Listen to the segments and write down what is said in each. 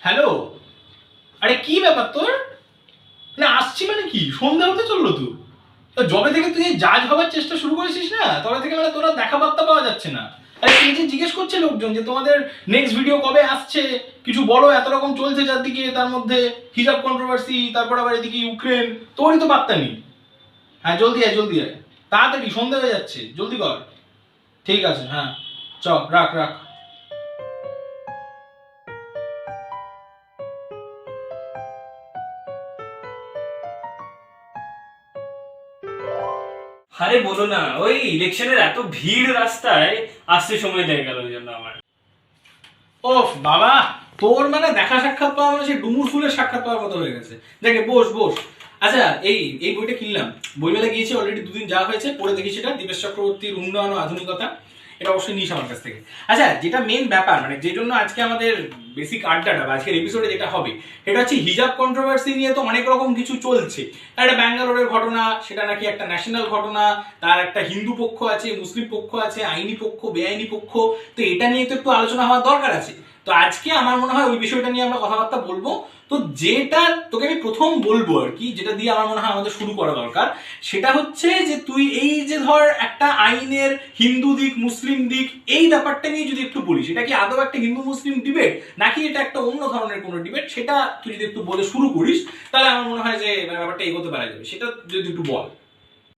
Hello. আরে কি ব্যাপার তোর? না আসছি মানে কি, সন্ধ্যা হতে চললো তো। যবে থেকে তুই জাজ হবার চেষ্টা শুরু করেছিস না, তবে থেকে মানে তোরা দেখা পাত্তা পাওয়া যাচ্ছে না। আরে এই যে জিজ্ঞেস করছে লোকজন যে তোমাদের নেক্সট ভিডিও কবে আসছে, কিছু বলো, এত রকম চলছে চারদিকে, তার মধ্যে হিজাব কন্ট্রোভার্সি, তারপর আবার এদিকে ইউক্রেন, তোরই তো পাত্তা নেই। হ্যাঁ জলদি আয় জলদি আয়, তাড়াতাড়ি, সন্ধ্যা হয়ে যাচ্ছে, জলদি কর। ঠিক আছে, হ্যাঁ চ, রাখ রাখ। আরে বলো না, ওই ইলেকশনের এত ভিড় রাস্তায় আসতে সময় লেগে গেল ওই জন্য আমার। ওফ বাবা, তোর মানে দেখা সাক্ষাৎ পাওয়া মানে সেই ডুমুর ফুলের সাক্ষাৎ পাওয়ার মতো হয়ে গেছে। দেখে বস বস। আচ্ছা, এই এই বইটা কিনলাম, বইমেলা গিয়েছি অলরেডি, দুদিন যাওয়া হয়েছে, পড়ে দেখি সেটা, দীপেশ চক্রবর্তীর উন্নয়ন ও আধুনিকতা। এটা অবশ্যই নিস আমার কাছ থেকে। আচ্ছা, যেটা মেন ব্যাপার, মানে যে জন্য আজকে আমাদের বেসিক আড্ডাটা বা আজকের এপিসোডে যেটা হবে, সেটা হচ্ছে হিজাব কন্ট্রোভার্সি নিয়ে তো অনেক রকম কিছু চলছে। একটা ব্যাঙ্গালোরের ঘটনা, সেটা নাকি একটা ন্যাশনাল ঘটনা, তার একটা হিন্দু পক্ষ আছে, মুসলিম পক্ষ আছে, আইনি পক্ষ, বেআইনি পক্ষ। তো এটা নিয়ে তো একটু আলোচনা হওয়ার দরকার আছে। তো আজকে আমার মনে হয় ওই বিষয়টা নিয়ে আমরা কথাবার্তা বলবো। তো যেটা তোকে আমি প্রথম বলবো আর কি, যেটা দিয়ে আমার মনে হয় আমাদের শুরু করা দরকার, সেটা হচ্ছে যে তুই এই যে ধর একটা আইনের হিন্দু দিক মুসলিম দিক, এই ব্যাপারটা নিয়ে যদি একটু বলিস, এটা কি আদৌ একটা হিন্দু মুসলিম ডিবেট নাকি এটা একটা অন্য ধরনের কোনো ডিবেট, সেটা তুই যদি একটু বলে শুরু করিস, তাহলে আমার মনে হয় যে ব্যাপারটা এগোতে পারা যাবে। সেটা যদি একটু বল।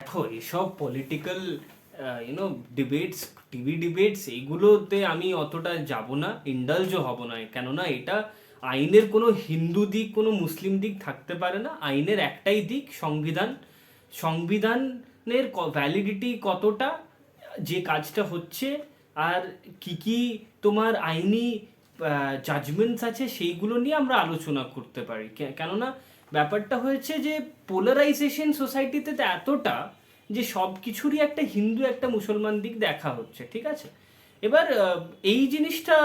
দেখো, এসব পলিটিক্যাল ডিবেটস, টিভি ডিবেটস, এইগুলোতে আমি অতটা যাব না, ইন্ডালজও হব না। কেননা এটা আইনের কোনো হিন্দু দিক কোনো মুসলিম দিক থাকতে পারে না। আইনের একটাই দিক, সংবিধান। সংবিধানের ভ্যালিডিটি কতটা, যে কাজটা হচ্ছে, আর কি কি তোমার আইনি জাজমেন্টস আছে, সেইগুলো নিয়ে আমরা আলোচনা করতে পারি। কেননা ব্যাপারটা হয়েছে যে পোলারাইজেশন সোসাইটিতে তো এতটা যে সব কিছুরই একটা হিন্দু একটা মুসলমান দিক দেখা হচ্ছে, ঠিক আছে? এবার এই জিনিসটা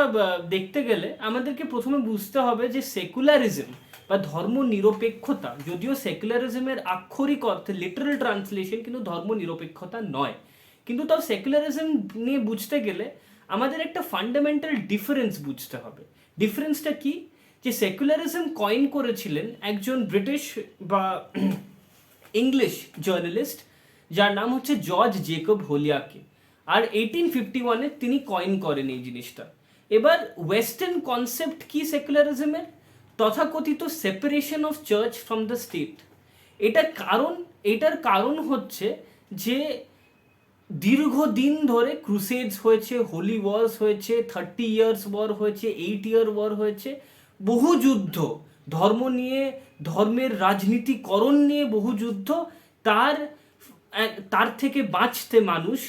দেখতে গেলে আমাদেরকে প্রথমে বুঝতে হবে যে সেকুলারিজম বা ধর্ম নিরপেক্ষতা, যদিও সেকুলারিজমের আক্ষরিক অর্থে লিটারাল ট্রান্সলেশন কিন্তু ধর্ম নিরপেক্ষতা নয়, কিন্তু তাও সেকুলারিজম নিয়ে বুঝতে গেলে আমাদের একটা ফান্ডামেন্টাল ডিফারেন্স বুঝতে হবে। ডিফারেন্সটা কি? যে সেকুলারিজম কয়েন করেছিলেন একজন ব্রিটিশ বা ইংলিশ জার্নালিস্ট, যার নাম হচ্ছে জর্জ জেকব হোলিয়াকে। আর 1851-এ তিনি কয়েন করেন এই জিনিসটা। এবার ওয়েস্টার্ন কনসেপ্ট কি সেকুলারিজমের? তথাকথিত separation of church from the state. এটার কারণ হচ্ছে যে দীর্ঘদিন ধরে ক্রুসেডস হয়েছে, হোলি ওয়ার্স হয়েছে, 30 ইয়ার্স ওয়ার হয়েছে, 8 ইয়ার ওয়ার হয়েছে, বহু যুদ্ধ, ধর্ম নিয়ে, ধর্মের রাজনীতিকরণ নিয়ে বহু যুদ্ধ। তার তার থেকে বাঁচতে মানুষ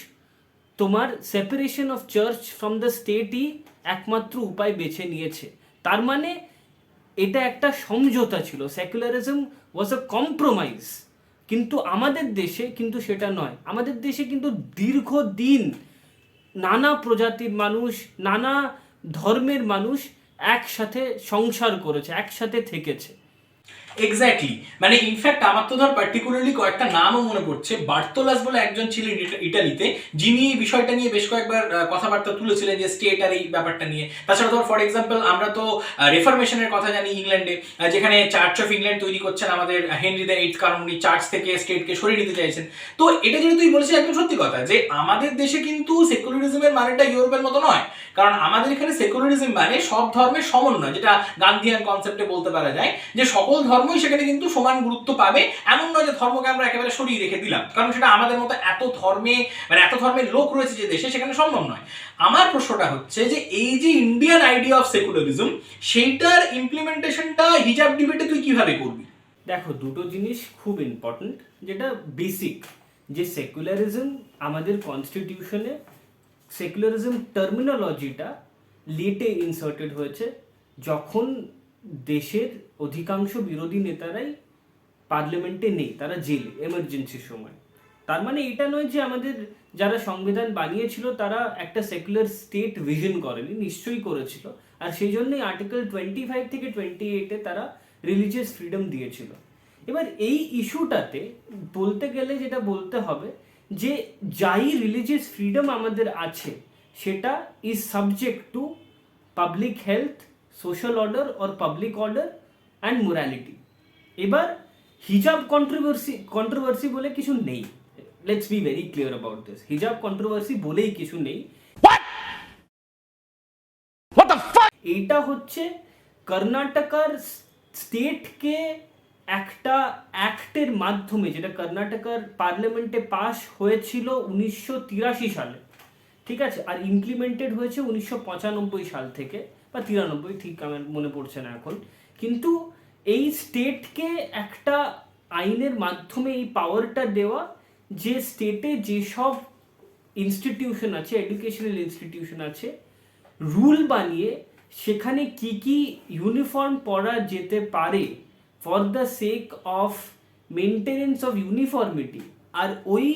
তোমার separation of church from the স্টেটই একমাত্র উপায় বেছে নিয়েছে। তার মানে এটা একটা সমঝোতা ছিল, সেকুলারিজম ওয়াজ আ কম্প্রোমাইজ। কিন্তু আমাদের দেশে কিন্তু সেটা নয়। আমাদের দেশে কিন্তু দীর্ঘদিন নানা প্রজাতির মানুষ, নানা ধর্মের মানুষ একসাথে সংসার করেছে, একসাথে থেকেছে। এক্স্যাক্টলি, মানে ইনফ্যাক্ট আমার তো ধর পার্টিকুলারলি কয়েকটা নামও মনে পড়ছে। বার্তোলাস বলে একজন ছিলেন ইটালিতে, যিনি এই বিষয়টা নিয়ে বেশ কয়েকবার কথাবার্তা তুলেছিলেন যে স্টেট আর এই ব্যাপারটা নিয়ে। তাছাড়া ধর ফর এক্সাম্পল আমরা তো রেফরমেশনের কথা জানি ইংল্যান্ডে, যেখানে চার্চ অফ ইংল্যান্ড তৈরি করছেন আমাদের হেনরি দ্য এইথ, কারণ উনি চার্চ থেকে স্টেটকে সরিয়ে নিতে চাইছেন। তো এটা যদি তুই বলেছিস একদম সত্যি কথা, যে আমাদের দেশে কিন্তু সেকুলারিজমের মানেটা ইউরোপের মতো নয়। কারণ আমাদের এখানে সেকুলারিজম মানে সব ধর্মের সমন্বয়, যেটা গান্ধিয়ান কনসেপ্টে বলতে পারা যায়, যে সকল ধর্মই সেখানে কিন্তু সমান গুরুত্ব পাবে। এমন নয় যে ধর্মকে আমরা একেবারে সরিয়ে রেখে দিলাম, কারণ সেটা আমাদের মতো এত ধর্মে, মানে এত ধর্মের লোক রয়েছে যে দেশে, সেখানে সম্ভব নয়। আমার প্রশ্নটা হচ্ছে যে এই যে ইন্ডিয়ান আইডিয়া অফ সেকুলারিজম, সেইটার ইমপ্লিমেন্টেশনটা হিজাব ডিবেটে তুই কিভাবে করবি? দেখো, দুটো জিনিস খুব ইম্পর্টেন্ট। যেটা বেসিক, যে সেকুলারিজম আমাদের কনস্টিটিউশনে, সেকুলারিজম টার্মিনোলজিটা লেটে ইনসার্টেড হয়েছে, যখন দেশের অধিকাংশ বিরোধী নেতারাই পার্লামেন্টে নেই, তারা জেলে, এমার্জেন্সির সময়। তার মানে এটা নয় যে আমাদের যারা সংবিধান বানিয়েছিল তারা একটা সেকুলার স্টেট ভিশন করেনি, নিশ্চয়ই করেছিল। আর সেই জন্যই আর্টিকেল 25 থেকে 28-এ তারা রিলিজিয়াস ফ্রিডম দিয়েছিল। এবার এই ইস্যুটাতে বলতে গেলে যেটা বলতে হবে, যে যাই রিলিজিয়াস ফ্রিডম আমাদের আছে, সেটা is subject to public health, social order or public order and morality. এবার হিজাব কন্ট্রোভার্সি বলে কিছু নেই, let's be very clear about this. হিজাব কন্ট্রোভার্সি বলেই কিছু নেই। এইটা হচ্ছে কর্ণাটকার স্টেটকে একটা অ্যাক্টের মাধ্যমে, যেটা কর্ণাটকার পার্লামেন্টে পাস হয়েছিল 1983 সালে, ঠিক আছে, আর ইমপ্লিমেন্টেড হয়েছে 1995 সাল থেকে বা 93, ঠিক আমার মনে পড়ছে না এখন। কিন্তু এই স্টেটকে একটা আইনের মাধ্যমে এই পাওয়ারটা দেওয়া, যে স্টেটে যেসব ইনস্টিটিউশন আছে, এডুকেশনাল ইনস্টিটিউশন আছে, রুল বানিয়ে সেখানে কি কি ইউনিফর্ম পরা যেতে পারে for the sake of maintenance of uniformity, আর ওই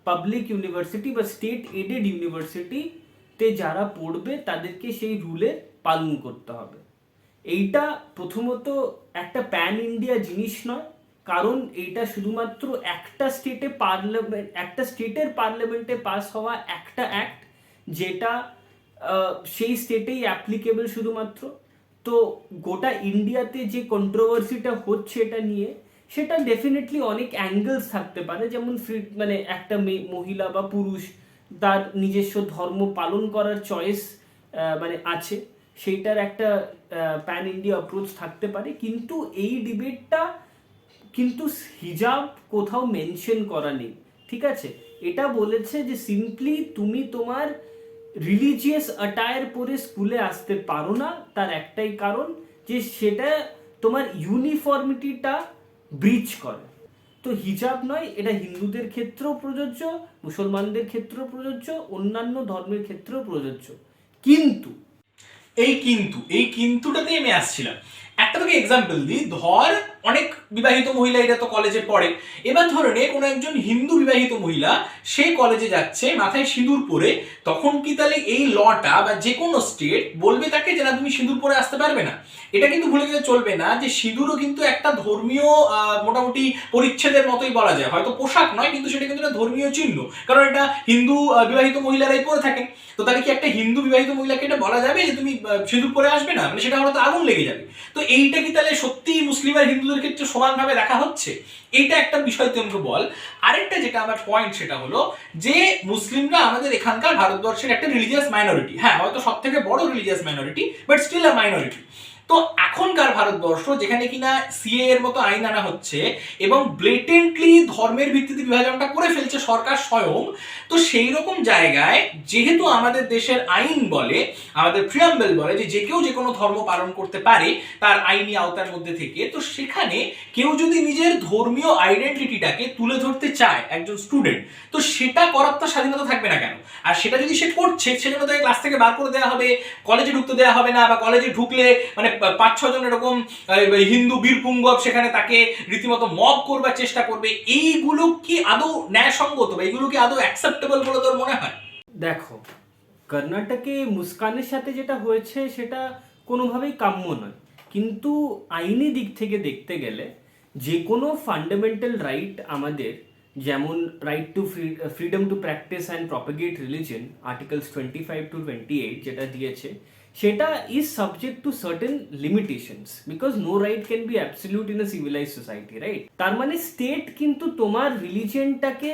পাবলিক ইউনিভার্সিটি বা স্টেট এডেড ইউনিভার্সিটিতে যারা পড়বে তাদেরকে সেই রুলের পালন করতে হবে। এইটা প্রথমত একটা প্যান ইন্ডিয়া জিনিস নয়, কারণ এইটা শুধুমাত্র একটা স্টেটের পার্লামেন্টে পাস হওয়া একটা অ্যাক্ট, যেটা সেই স্টেটেই অ্যাপ্লিকেবল শুধুমাত্র। তো গোটা ইন্ডিয়াতে যে কন্ট্রোভার্সিটা হচ্ছে এটা নিয়ে, সেটা ডেফিনেটলি অনেক অ্যাঙ্গেলস থাকতে পারে, যেমন মানে একটা মহিলা বা পুরুষ তার নিজস্ব ধর্ম পালন করার চয়েস মানে আছে, সেইটার একটা প্যান ইন্ডিয়া অ্যাপ্রোচ থাকতে পারে। কিন্তু এই ডিবেটটা কিন্তু হিজাব কোথাও মেনশন করা নেই, ঠিক আছে। এটা বলেছে যে সিম্পলি তুমি তোমার রিলিজিয়াস অ্যাটায়ার পরে স্কুলে আসতে পারো না, তার একটাই কারণ যে সেটা তোমার ইউনিফর্মিটিটা ব্রিচ করে। তো হিজাব নয়, এটা হিন্দুদের ক্ষেত্রেও প্রযোজ্য, মুসলমানদের ক্ষেত্রেও প্রযোজ্য, অন্যান্য ধর্মের ক্ষেত্রেও প্রযোজ্য। কিন্তু এই কিন্তুটাতেই আমি আসছিলাম। একটা তোকে এক্সাম্পল দিই, ধর অনেক বিবাহিত মহিলা এরা তো কলেজে পড়ে, এবার ধরে নে কোনো একজন হিন্দু বিবাহিত মহিলা সে কলেজে যাচ্ছে মাথায় সিঁদুর পরে, তখন কি তাহলে এই লটা বা যে কোনো স্টেট বলবে তাকে যে না তুমি সিঁদুর পরে আসতে পারবে না? এটা কিন্তু ভুলে গেলে চলবে না যে সিঁদুরও কিন্তু একটা ধর্মীয় মোটামুটি পরিচ্ছেদের মতোই বলা যায়, হয়তো পোশাক নয় কিন্তু সেটা কিন্তু একটা ধর্মীয় চিহ্ন, কারণ এটা হিন্দু বিবাহিত মহিলারাই পরে থাকেন। তো তাহলে কি একটা হিন্দু বিবাহিত মহিলাকে এটা বলা যাবে যে তুমি সিঁদুর পরে আসবে না? মানে সেটা হয়তো আগুন লেগে যাবে। তো এইটা কি তাহলে সত্যি মুসলিম আর হিন্দুদের ক্ষেত্রে সমানভাবে দেখা হচ্ছে? এইটা একটা বিষয় তুই আমাকে বল। আরেকটা যেটা আমার পয়েন্ট সেটা হলো যে মুসলিমরা আমাদের এখানকার ভারতবর্ষের একটা রিলিজিয়াস মাইনরিটি, হ্যাঁ হয়তো সব থেকে বড় religious minority, but still a minority. তো এখনকার ভারতবর্ষ যেখানে কিনা সিএ এর মতো আইন আনা হচ্ছে এবং ব্লেটেন্টলি ধর্মের ভিত্তিতে বিভাজনটা করে ফেলছে সরকার স্বয়ং, তো সেই রকম জায়গায় যেহেতু আমাদের দেশের আইন বলে, আমাদের প্রিয়াম্বেল বলে যে যে কেউ যে কোনো ধর্ম পালন করতে পারে তার আইনি আওতার মধ্যে থেকে, তো সেখানে কেউ যদি নিজের ধর্মীয় আইডেন্টিটিটাকে তুলে ধরতে চায় একজন স্টুডেন্ট, তো সেটা করার তো স্বাধীনতা থাকবে না কেন? আর সেটা যদি সে করছে সেজন্য তাকে ক্লাস থেকে বার করে দেওয়া হবে, কলেজে ঢুকতে দেওয়া হবে না, বা কলেজে ঢুকলে মানে 5-6 জন এরকম হিন্দু বীরপুঙ্গব সেখানে তাকে রীতিমতো মব করবার চেষ্টা করবে। এইগুলো কি আদৌ ন্যায়সঙ্গত বা এইগুলো কি আদৌ অ্যাকসেপ্টেবল বলে তোর মনে হয়? দেখো, কর্ণাটকে মুস্কানের সাথে যেটা হয়েছে সেটা কোনোভাবেই কাম্য নয়, কিন্তু আইনি দিক থেকে দেখতে গেলে যে কোনো ফান্ডামেন্টাল রাইট আমাদের, যেমন right to freedom to practice and propagate religion, articles 25 to 28 যেটা দিয়েছে, সেটা is subject to certain limitations, because no right can be absolute in a civilised society, right? তার মানে স্টেট কিন্তু তোমার রিলিজিয়নটাকে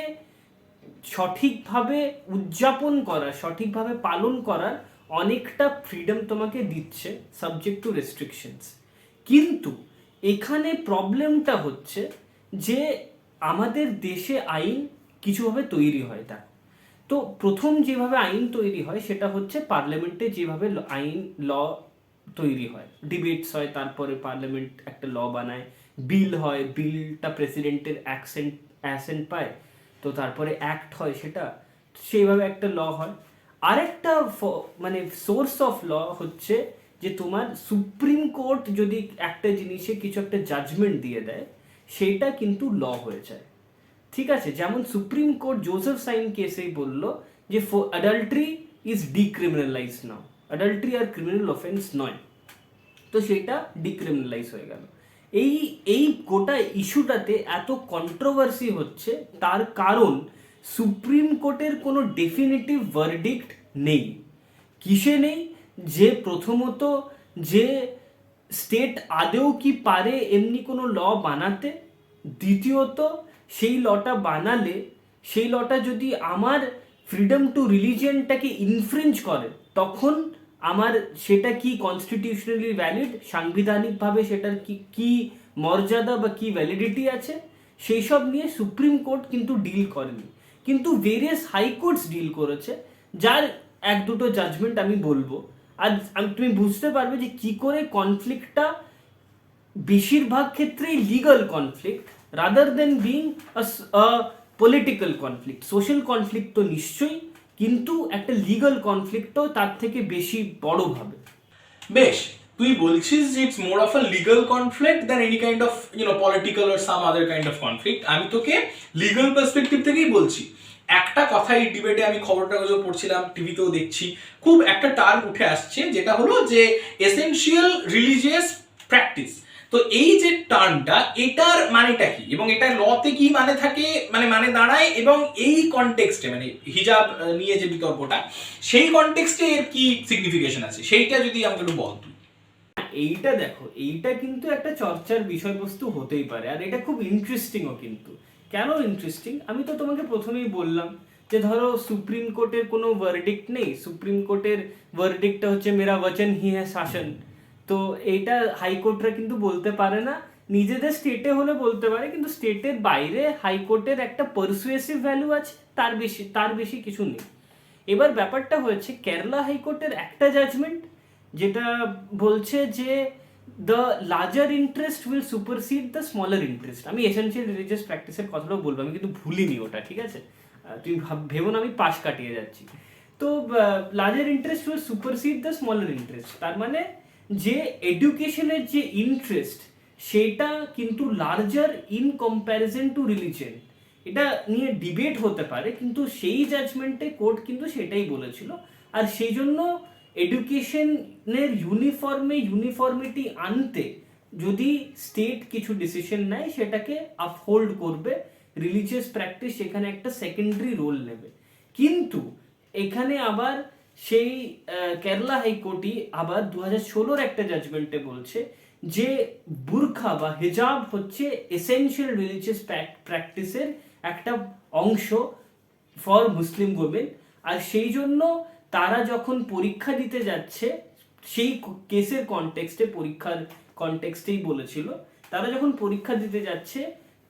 সঠিকভাবে উদযাপন করা, সঠিকভাবে পালন করার অনেকটা ফ্রিডম তোমাকে দিচ্ছে, সাবজেক্ট টু রেস্ট্রিকশনস। কিন্তু এখানে প্রবলেমটা হচ্ছে যে আমাদের দেশে আইন কিছুভাবে তৈরি হয়। তা তো প্রথম যেভাবে আইন তৈরি হয় সেটা হচ্ছে পার্লামেন্টে যেভাবে আইন ল তৈরি হয়, ডিবেটস হয়, তারপরে পার্লামেন্ট একটা ল বানায়, বিল হয়, বিলটা প্রেসিডেন্টের অ্যাসেন্ট পায়, তো তারপরে অ্যাক্ট হয়, সেটা সেইভাবে একটা ল হয়। আরেকটা মানে সোর্স অফ ল হচ্ছে যে তোমার সুপ্রিম কোর্ট যদি একটা জিনিসে কিছু একটা জাজমেন্ট দিয়ে দেয়, সেইটা কিন্তু ল হয়ে যায়, ঠিক আছে। যেমন সুপ্রিম কোর্ট জোসেফ সাইন কেসেই বললো যে adultery is decriminalise now, adultery আর ক্রিমিনাল অফেন্স নয়, তো সেটা ডিক্রিমিনালাইজ হয়ে গেল। এই এই গোটা ইস্যুটাতে এত কন্ট্রোভার্সি হচ্ছে তার কারণ সুপ্রিম কোর্টের কোনো ডেফিনিটিভ ভার্ডিক্ট নেই। কিসে নেই? যে প্রথমত যে স্টেট আদেও কি পারে এমনি কোনো ল বানাতে, দ্বিতীয়ত সেই লটা বানালে সেই লটা যদি আমার ফ্রিডম টু রিলিজিয়নটাকে ইনফ্রিঞ্জ করে, তখন আমার সেটা কি কনস্টিটিউশনালি ভ্যালিড, সাংবিধানিকভাবে সেটার কি কি মর্যাদা বা কি ভ্যালিডিটি আছে, সেই সব নিয়ে সুপ্রিম কোর্ট কিন্তু ডিল করেনি, কিন্তু ভেরিয়াস হাইকোর্টস ডিল করেছে, যার এক দুটো জাজমেন্ট আমি বলবো। আর তুমি বুঝতে পারবে যে কি করে কনফ্লিক্টটা বেশিরভাগ ক্ষেত্রেই legal conflict rather than being political conflict. Social conflict তো নিশ্চয়ই, কিন্তু একটা লিগাল কনফ্লিক্টও তার থেকে বেশি বড় ভাবে। বেশ, তুই বলছিস যে it's more of a legal conflict than any kind of political or some other kind of conflict. আমি তোকে লিগাল পার্সপেক্টিভ থেকেই বলছি। একটা কথা এই ডিবেটে আমি খবরটা কাগজে পড়ছিলাম, টিভিতেও দেখছি, খুব একটা টার্ম উঠে আসছে, যেটা হলো যে এসেনশিয়াল রিলিজিয়াস প্র্যাকটিস। তো এই যে টার্মটা, এটার মানেটা কি এবং এটা লতে কি মানে থাকে, মানে দাঁড়ায়, এবং এই কনটেক্সটে মানে হিজাব নিয়ে যে বিতর্কটা, সেই কনটেক্সটে এর কি সিগনিফিকেশন আছে, সেইটা যদি আমাকে একটু বল তুই। এইটা দেখো, এইটা কিন্তু একটা চর্চার বিষয়বস্তু হতেই পারে, আর এটা খুব ইন্টারেস্টিংও। কিন্তু কেন ইন্টারেস্টিং, আমি তো তোমাকে প্রথমেই বললাম যে ধরো সুপ্রিম কোর্টের কোনো ভার্ডিক্ট নেই, সুপ্রিম কোর্টের ভার্ডিক্টটা হচ্ছে মেরা বচন হি হ্যায় শাসন। তো এইটা হাইকোর্টরা কিন্তু বলতে পারে না, নিজেদের স্টেটে হলে বলতে পারে, কিন্তু স্টেটের বাইরে হাইকোর্টের একটা পারসুয়েসিভ ভ্যালু আছে, তার বেশি কিছু নেই। এবার ব্যাপারটা হয়েছে কেরালা হাইকোর্টের একটা জাজমেন্ট যেটা বলছে যে the larger interest will supersede the smaller interest. আমি এসেনশিয়াল রিলিজিয়াস প্র্যাকটিসের কথাটাও বলবো, আমি কিন্তু ভুলিনি ওটা, ঠিক আছে? তুমি ভেবো না আমি পাশ কাটিয়ে যাচ্ছি। তো larger interest will supersede the smaller interest, তার মানে যে এডুকেশনের যে ইন্টারেস্ট সেটা কিন্তু larger in comparison two religion. এটা নিয়ে ডিবেট হতে পারে, কিন্তু সেই জাজমেন্টে কোর্ট কিন্তু সেটাই বলেছিল। আর সেই জন্য এডুকেশনের ইউনিফর্মিটি আনতে যদি স্টেট কিছু ডিসিশন নেয়, সেটাকে আপহোল্ড করবে, রিলিজিয়াস প্র্যাকটিস সেখানে একটা সেকেন্ডারি রোল নেবে। কিন্তু এখানে আবার সেই কেরালা হাইকোর্টই আবার 2016 একটা জাজমেন্টে বলছে যে বুরখা বা হিজাব হচ্ছে এসেনশিয়াল রিলিজিয়াস প্র্যাকটিসের একটা অংশ ফর মুসলিম ওমেন। আর সেই জন্য তারা যখন পরীক্ষা দিতে যাচ্ছে, সেই কেসের কনটেক্সটে, পরীক্ষার কনটেক্সটেই বলেছিল, তারা যখন পরীক্ষা দিতে যাচ্ছে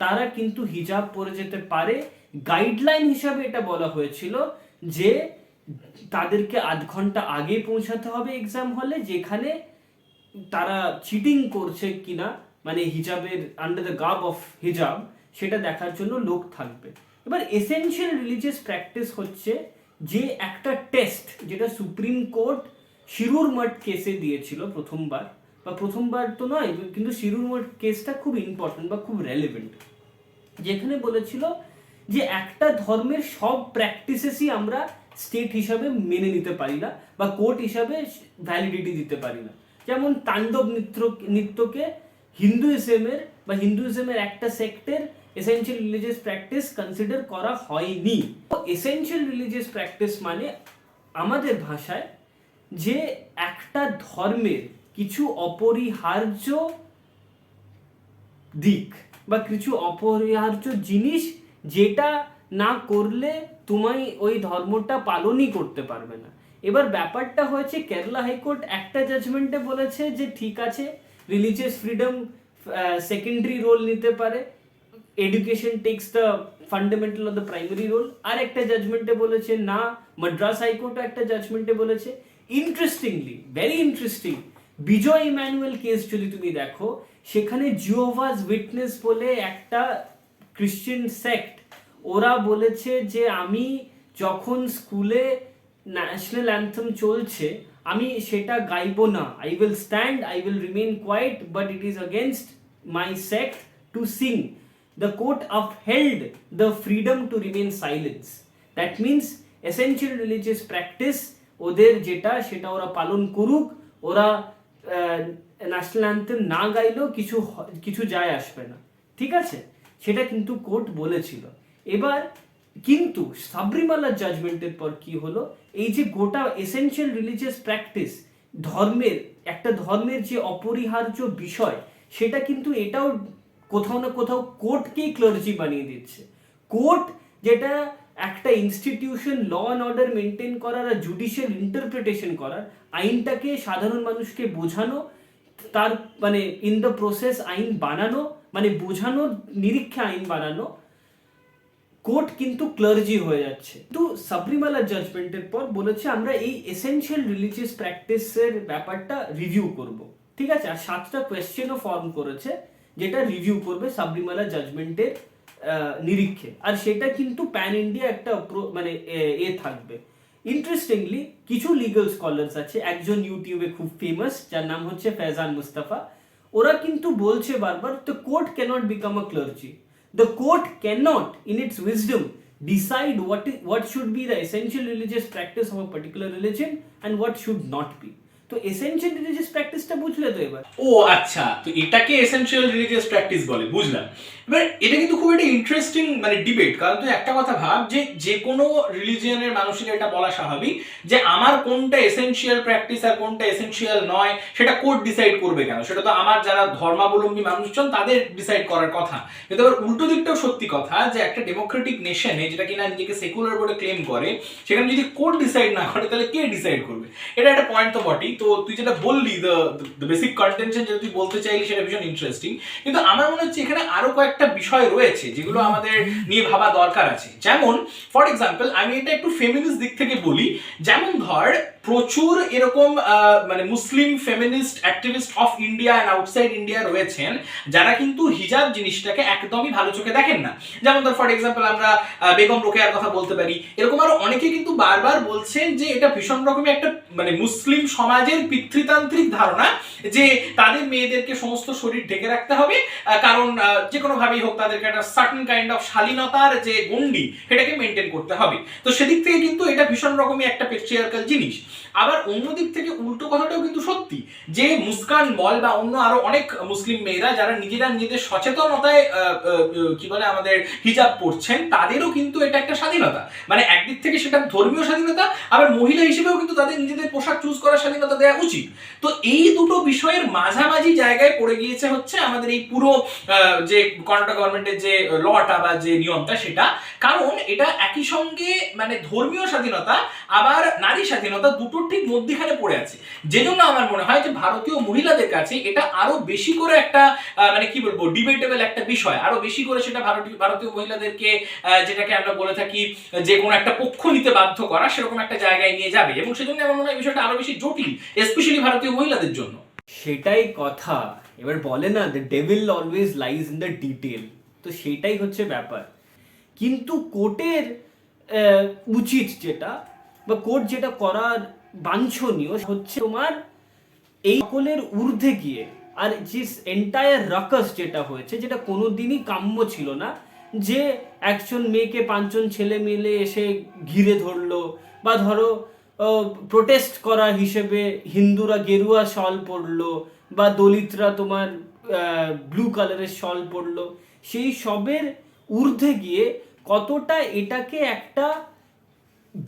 তারা কিন্তু হিজাব পরে যেতে পারে। গাইডলাইন হিসাবে এটা বলা হয়েছিল যে তাদেরকে আধ ঘন্টা আগে পৌঁছাতে হবে এক্সাম হলে, যেখানে তারা চিটিং করছে কিনা, মানে হিজাবের আন্ডার দ্য গার্ব অফ হিজাব, সেটা দেখার জন্য লোক থাকবে। এবার এসেনশিয়াল রিলিজিয়াস প্র্যাকটিস হচ্ছে যে একটা টেস্ট, যেটা সুপ্রিম কোর্ট শিরুর মঠ কেসে দিয়েছিল প্রথমবার তো নয়, কিন্তু শিরুর মঠ কেসটা খুব ইম্পর্টেন্ট বা খুব রেলেভেন্ট, যেখানে বলেছিল যে একটা ধর্মের সব প্র্যাকটিসেসই আমরা স্টেট হিসাবে মেনে নিতে পারি না বা কোর্ট হিসাবে ভ্যালিডিটি দিতে পারি না। যেমন তাণ্ডব নৃত্যকে হিন্দুইজমের একটা সেক্টের এসেনশিয়াল রিলিজিয়াস প্র্যাকটিস কনসিডার করা হয়নি। এসেনশিয়াল রিলিজিয়াস প্র্যাকটিস মানে আমাদের ভাষায় যে একটা ধর্মের কিছু অপরিহার্য দিক বা কিছু অপরিহার্য জিনিস, যেটা না করলে তুমি ওই ধর্মটা পালনই করতে পারবে না। এবার ব্যাপারটা হয়েছে কেরালা হাইকোর্ট একটা জাজমেন্টে বলেছে যে ঠিক আছে, রিলিজিয়াস ফ্রিডম সেকেন্ডারি রোল নিতে পারে, education takes the fundamental of the primary role. আর একটা জাজমেন্টে বলেছে না, মাদ্রাস হাইকোর্ট একটা জাজমেন্টে বলেছে। Interestingly, very interesting, Bijoe Emmanuel case যদি তুমি দেখো, সেখানে জিওভাস উইটনেস বলে একটা ক্রিশ্চিয়ান সেক্ট, ওরা বলেছে যে আমি যখন স্কুলে ন্যাশনাল অ্যান্থেম চলছে আমি সেটা গাইবো না, I will stand, I will remain quiet, but it is against my sect to sing. The court upheld the freedom to remain silence. That means essential religious practice ওদের যেটা, সেটা ওরা পালন করুক, ওরা ন্যাশনাল অ্যান্থেম না গাইলেও কিছু যায় আসবে না, ঠিক আছে? সেটা কিন্তু কোর্ট বলেছিল। এবার কিন্তু সাবরিমালার জাজমেন্টের পর কি হলো, এই যে গোটা এসেনশিয়াল রিলিজিয়াস প্র্যাকটিস একটা ধর্মের যে অপরিহার্য বিষয়, সেটা কিন্তু এটাও কোথাও না কোথাও কোর্টকেই ক্লার্জি বানিয়ে দিচ্ছে। কোর্ট যেটা একটা institution, law and order maintain করার আর জুডিশিয়াল ইন্টারপ্রিটেশন করার, আইনটাকে সাধারণ মানুষকে বোঝানো, তার মানে ইন দ্য প্রসেস আইন বানানো, মানে বোঝানোর নিরীক্ষে আইন বানানো, কোর্ট কিন্তু ক্লার্জি হয়ে যাচ্ছে। তো সাবরিমালার জাজমেন্টের পর বলেছে আমরা এই এসেনশিয়াল রিলিজিয়াস প্র্যাকটিসের ব্যাপারটা রিভিউ করব, ঠিক আছে। আর 7টা কোয়েশ্চেনও ফর্ম করেছে যেটা রিভিউ করবে সাবরিমালা জাজমেন্টের নিরীক্ষে। আর সেটা কিন্তু প্যান ইন্ডিয়া একটা মানে থাকবে। ইন্টারেস্টিংলি কিছু লিগাল স্কলার্স আছে, একজন ইউটিউবে খুব ফেমাস যার নাম হচ্ছে ফেজান মুস্তাফা, ওরা কিন্তু বলছে বারবার the court cannot become a clergy. The court cannot, in its wisdom, decide what should be the essential religious practice of a particular religion and what should not be. তো এসেনশিয়াল রিলিজিয়াস প্র্যাকটিসটা বুঝলে তো এবার? ও আচ্ছা, তো এটাকে essential religious practice বলে, বুঝলাম। এবার এটা কিন্তু খুব একটা ইন্টারেস্টিং মানে ডিবেট, কারণ তুই একটা কথা ভাব যে কোনো রিলিজিয়নের মানুষের এটা বলা স্বাভাবিক যে আমার কোনটা এসেনশিয়াল প্র্যাকটিস আর কোনটা এসেনশিয়াল নয় সেটা কোর্ট ডিসাইড করবে কেন, সেটা তো আমার যারা ধর্মাবলম্বী মানুষজন তাদের ডিসাইড করার কথা। কিন্তু আবার উল্টো দিকটাও সত্যি কথা যে একটা ডেমোক্রেটিক নেশনে, যেটা কিনা নিজেকে সেকুলার বলে ক্লেম করে, সেখানে যদি কোর্ট ডিসাইড না করে তাহলে কে ডিসাইড করবে? এটা একটা পয়েন্ট তো বটেই। তো তুই যেটা বললি দ্য বেসিক কন্টেনশন যেটা তুই বলতে চাইলি সেটা ভীষণ ইন্টারেস্টিং, কিন্তু আমার মনে হচ্ছে এখানে আরো কয়েকটা বিষয় রয়েছে যেগুলো আমাদের নিয়ে ভাবা দরকার আছে। যেমন ফর এক্সাম্পল, আমি এটা একটু ফেমিনিস্ট দিক থেকে বলি, যেমন ধর প্রচুর এরকম মানে Muslim feminist activist of India and outside India রয়েছেন যারা কিন্তু হিজাব জিনিসটাকে একদমই ভালো চোখে দেখেন না। যেমন ধর ফর এক্সাম্পল আমরা বেগম রোকেয়ার কথা বলতে পারি। এরকম আরো অনেকে কিন্তু বারবার বলছেন যে এটা ভীষণ রকমের একটা মানে মুসলিম সমাজের পিতৃতান্ত্রিক ধারণা যে তাদের মেয়েদেরকে সমস্ত শরীর ঢেকে রাখতে হবে, কারণ যে কোনো ভাবেই হোক তাদেরকে একটা সার্টেন কাইন্ড অফ শালীনতার যে গণ্ডি সেটাকে মেনটেন করতে হবে। তো সেদিক থেকে কিন্তু এটা ভীষণ রকমের একটা পেট্রিয়ার্কাল জিনিস। আবার অন্য দিক থেকে উল্টো কথাটাও কিন্তু সত্যি যে মুস্কান বল বা অন্য আরো অনেক মুসলিম মেয়েরা যারা নিজেদের সচেতনতায় কি বলে আমাদের হিজাব পড়ছেন, তাদেরও কিন্তু এটা একটা স্বাধীনতা। মানে একদিক থেকে সেটা ধর্মীয় স্বাধীনতা, আবার মহিলা হিসেবেও কিন্তু তাদের নিজেদের পোশাক চুজ করার স্বাধীনতা দেওয়া উচিত। তো এই দুটো বিষয়ের মাঝামাঝি জায়গায় পড়ে গিয়েছে হচ্ছে আমাদের এই পুরো যে কর্ণাটক গভর্নমেন্টের যে লটা বা যে নিয়মটা, সেটা কারণ এটা একই সঙ্গে মানে ধর্মীয় স্বাধীনতা আবার নারী স্বাধীনতা দুটোর ঠিক মধ্যখানে পড়ে আছে। যে জন্য আমার মনে হয় যে ভারতীয় মহিলাদের কাছে এটা আরো বেশি করে একটা মানে কি বলবো ডিবেটেবল একটা বিষয়, আরো বেশি করে সেটা ভারতীয় মহিলাদেরকে যেটাকে আমরা বলে থাকি যে কোনো একটা পক্ষ নিতে বাধ্য করা, সেরকম একটা জায়গায় নিয়ে যাবে। এবং সেজন্য আমার মনে হয় বিষয়টা আরো বেশি জটিল, স্পেশালি ভারতীয় মহিলাদের জন্য। সেটাই কথা। এবার বলে না the devil always lies in the detail, তো সেটাই হচ্ছে ব্যাপার। কিন্তু কোর্টের উচিত যেটা, বা কোর্ট যেটা করার বাঞ্ছনীয় হচ্ছে তোমার এই সকলের ঊর্ধ্বে গিয়ে, আর যে এন্টায়ার রাকাস যেটা হয়েছে, যেটা কোনোদিনই কাম্য ছিল না, যে একজন মেয়েকে 5 জন ছেলে মিলে এসে ঘিরে ধরলো, বা ধরো প্রোটেস্ট করা হিসেবে হিন্দুরা গেরুয়া শল পরলো, বা দলিতরা তোমার ব্লু কালারের শল পরলো, সেই সবের ঊর্ধ্বে গিয়ে কতটা এটাকে একটা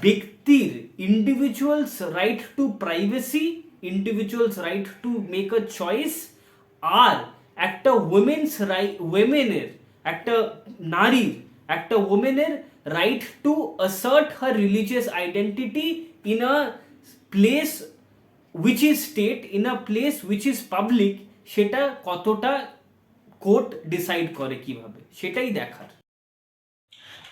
ব্যক্তির individuals right to privacy, individuals right to make a choice, আর একটা ওমেনের একটা নারীর একটা ওমেনের right to assert her religious identity in a place which is state, in a place which is public, সেটা কতটা কোর্ট ডিসাইড করে কিভাবে, সেটাই দেখার।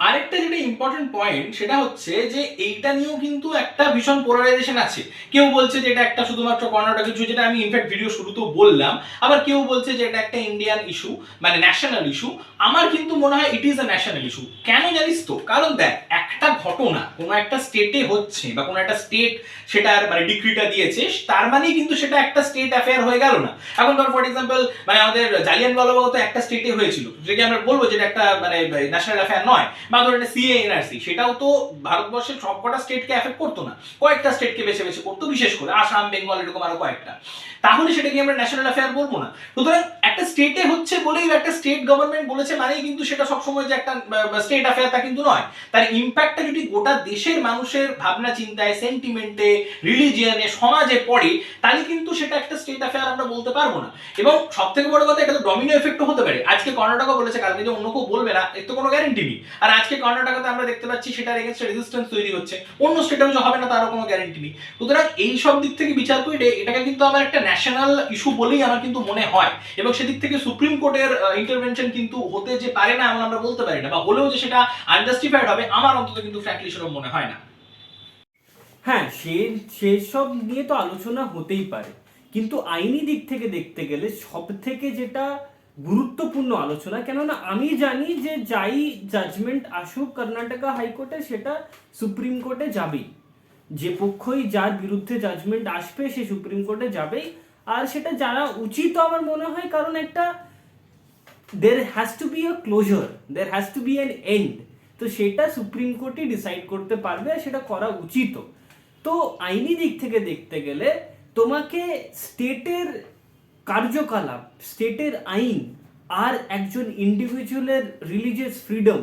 আরেকটা যেটা ইম্পর্টেন্ট পয়েন্ট সেটা হচ্ছে যে এইটা নিয়েও কিন্তু একটা ভীষণ পোলারাইজেশন আছে। কেউ বলছে যে এটা একটা শুধুমাত্র কর্ণাটক ইস্যু, যেটা আমি ইনফ্যাক্ট ভিডিও শুরুতেও বললাম। আবার কেউ বলছে যে এটা একটা ইন্ডিয়ান ইস্যু, মানে ন্যাশনাল ইস্যু। আমার কিন্তু মনে হয় it is a national issue. কেন জানিস তো? কারণ দেখ, একটা ঘটনা কোনো একটা স্টেটে হচ্ছে বা কোনো একটা স্টেট সেটার মানে ডিক্রিটা দিয়েছে, তার মানেই কিন্তু সেটা একটা স্টেট অ্যাফেয়ার হয়ে গেল না। এখন ধর ফর এক্সাম্পল মানে আমাদের জালিয়ানওয়ালাবাগ তো একটা স্টেটে হয়েছিল, যেটাকে আমরা বলবো যে একটা মানে ন্যাশনাল অ্যাফেয়ার নয়। বা ধর এটা সিএ এনআরসি, সেটাও তো ভারতবর্ষের সবকটা স্টেটকে এফেক্ট করতো না, কয়েকটা স্টেটকে বেছে বেছে করতো, বিশেষ করে আসাম, বেঙ্গল, এরকম আরো কয়েকটা। তাহলে সেটাকে আমরা ন্যাশনাল অ্যাফেয়ার বলবো না। সুতরাং একটা স্টেটে হচ্ছে বলেই একটা স্টেট গভর্নমেন্ট বলেছে মানেই কিন্তু সেটা সবসময় যে একটা স্টেট অ্যাফেয়ার তা কিন্তু নয়। তার ইম্প্যাক্টটা যদি গোটা দেশের মানুষের ভাবনা চিন্তায়, সেন্টিমেন্টে, রিলিজিয়নে, সমাজে পড়ে, তাহলে কিন্তু সেটা একটা স্টেট অ্যাফেয়ার আমরা বলতে পারবো না। এবং সব থেকে বড় কথা, এটা তো ডমিনো এফেক্টও হতে পারে। আজকে কর্ণাটক বলেছে, কালকে যে অন্য কেউ বলবে না, এর তো কোনো গ্যারেন্টি নেই। আর আজকে কর্ণাটকতে আমরা দেখতে পাচ্ছি সেটার এগেইনস্টে রেজিস্ট্যান্স তৈরি হচ্ছে, অন্য স্টেটেও যে হবে না তারও কোনো গ্যারেন্টি নেই। সুতরাং এই সব দিক থেকে বিচার করে এটাকে কিন্তু আমার একটা ন্যাশনাল ইস্যু বলেই আমার কিন্তু মনে হয়। এবং সেদিক থেকে সুপ্রিম কোর্টের ইন্টারভেনশন কিন্তু হতে যে পারে না এমন আমরা বলতে পারি না, বা হলেও যে সেটা আনজাস্টিফাইড হবে আমার অন্তত কিন্তু ফ্র্যাঙ্কলি সেরকম মনে হয় না। হ্যাঁ, সেসব নিয়ে তো আলোচনা হতেই পারে, কিন্তু আইনি দিক থেকে দেখতে গেলে সব থেকে যেটা গুরুত্বপূর্ণ আলোচনা, কেননা আমি জানি যে যাই জাজমেন্ট আসুক কর্ণাটকা হাইকোর্টে সেটা সুপ্রিম কোর্টে যাবেই, যে পক্ষই যার বিরুদ্ধে জাজমেন্ট আসবে সে সুপ্রিম কোর্টে যাবেই। আর সেটা জানা উচিত আমার মনে হয়, কারণ একটা there has to be a closure, there has to be an end, তো সেটা সুপ্রিম কোর্টই ডিসাইড করতে পারবে, সেটা করা উচিত। তো আইনি দিক থেকে দেখতে গেলে তোমাকে স্টেটের কার্যকলাপ, স্টেটের আইন আর একজন ইন্ডিভিজুয়ালের রিলিজিয়াস ফ্রিডম,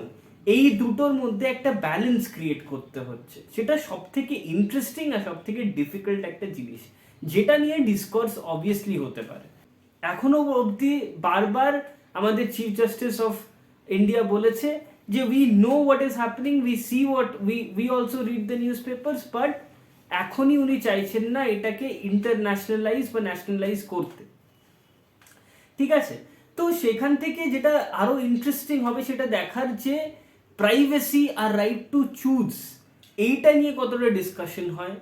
এই দুটোর মধ্যে একটা ব্যালেন্স ক্রিয়েট করতে হচ্ছে। সেটা সব থেকে ইন্টারেস্টিং আর সব থেকে ডিফিকাল্ট একটা জিনিস, যেটা নিয়ে ডিসকোর্স অবভিয়াসলি হতে পারে। এখনো অবধি বারবার আমাদের চিফ জাস্টিস অফ ইন্ডিয়া বলেছে যে we know what is happening, we see what we also read the news papers, but এখনই উনি চাইছেন না এটাকে ইন্টারন্যাশনালাইজ বা ন্যাশনালাইজ করতে। ঠিক আছে, তো সেখান থেকে যেটা আরো ইন্টারেস্টিং হবে সেটা দেখার যে প্রাইভেসি আর রাইট টু চুজ, এইটা নিয়ে কতটা ডিসকাশন হয়,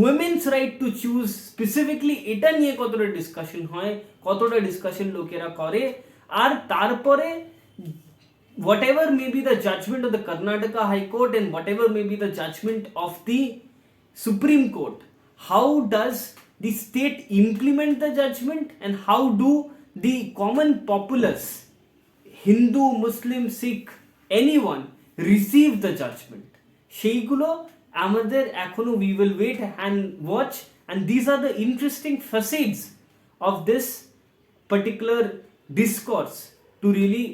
women's right to choose specifically এটা নিয়ে কতটা ডিসকাশন হয়, কতটা ডিসকাশন লোকেরা করে। আর তারপরে whatever may be the judgment of the Karnataka High Court and whatever may be the judgment of the Supreme Court, how does the state implement the judgment and how do the common populace, Hindu, Muslim, Sikh, anyone receive the judgment, সেইগুলো আমাদের এখনো we will wait and watch, and these are the interesting facets of this particular discourse to really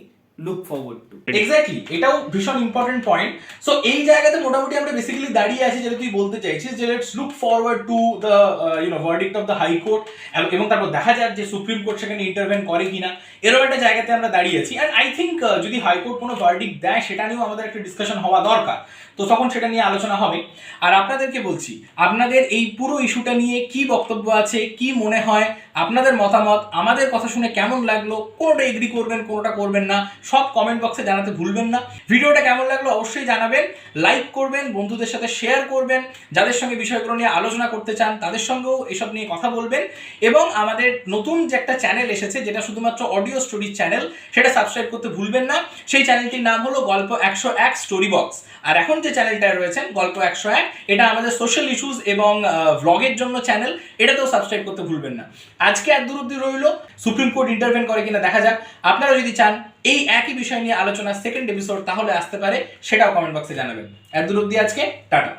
look forward to. Exactly, এটাও ভীষণ important point. So এই জায়গাতে মোটামুটি আমরা basically দাঁড়িয়ে আছি, যেটা তুই বলতে চাইছিস যে let's look forward to the verdict of the high court, এবং তারপর দেখা যাক যে সুপ্রিম কোর্ট সেখানে ইন্টারভেন করে কিনা, এরকম একটা জায়গাতে আমরা দাঁড়িয়ে আছি। অ্যান্ড আই থিঙ্ক যদি হাইকোর্ট কোনো ভার্ডিক্ট দেয় সেটা নিয়েও আমাদের একটা ডিসকাশন হওয়া দরকার, তো তখন সেটা নিয়ে আলোচনা হবে। আর আপনাদেরকে বলছি, আপনাদের এই পুরো ইস্যুটা নিয়ে কি বক্তব্য আছে, কি মনে হয়, আপনাদের মতামত, আমাদের কথা শুনে কেমন লাগলো, কোনোটা এগ্রি করবেন, কোনোটা করবেন না, সব কমেন্ট বক্সে জানাতে ভুলবেন না। ভিডিওটা কেমন লাগলো অবশ্যই জানাবেন, লাইক করবেন, বন্ধুদের সাথে শেয়ার করবেন, যাদের সঙ্গে বিষয়গুলো নিয়ে আলোচনা করতে চান তাদের সঙ্গেও এসব নিয়ে কথা বলবেন। এবং আমাদের নতুন যে একটা চ্যানেল এসেছে, যেটা শুধুমাত্র অডিও স্টোরিজ চ্যানেল, সেটা সাবস্ক্রাইব করতে ভুলবেন না। সেই চ্যানেলটির নাম হলো গল্প 101 স্টোরি বক্স। আর এখন যে চ্যানেলটা রয়েছেন গল্প 101, এটা আমাদের সোশ্যাল ইস্যুস এবং ভ্লগের জন্য চ্যানেল, এটাতেও সাবস্ক্রাইব করতে ভুলবেন না। আজকে এত দূর অব্দি রইল, সুপ্রিম কোর্ট ইন্টারভেন করে কিনা দেখা যাক। আপনারা যদি চান এই একই বিষয় নিয়ে আলোচনার সেকেন্ড এপিসোড তাহলে আসতে পারে, সেটাও কমেন্ট বক্সে জানাবেন। এত দূর অব্দি আজকে টাটা।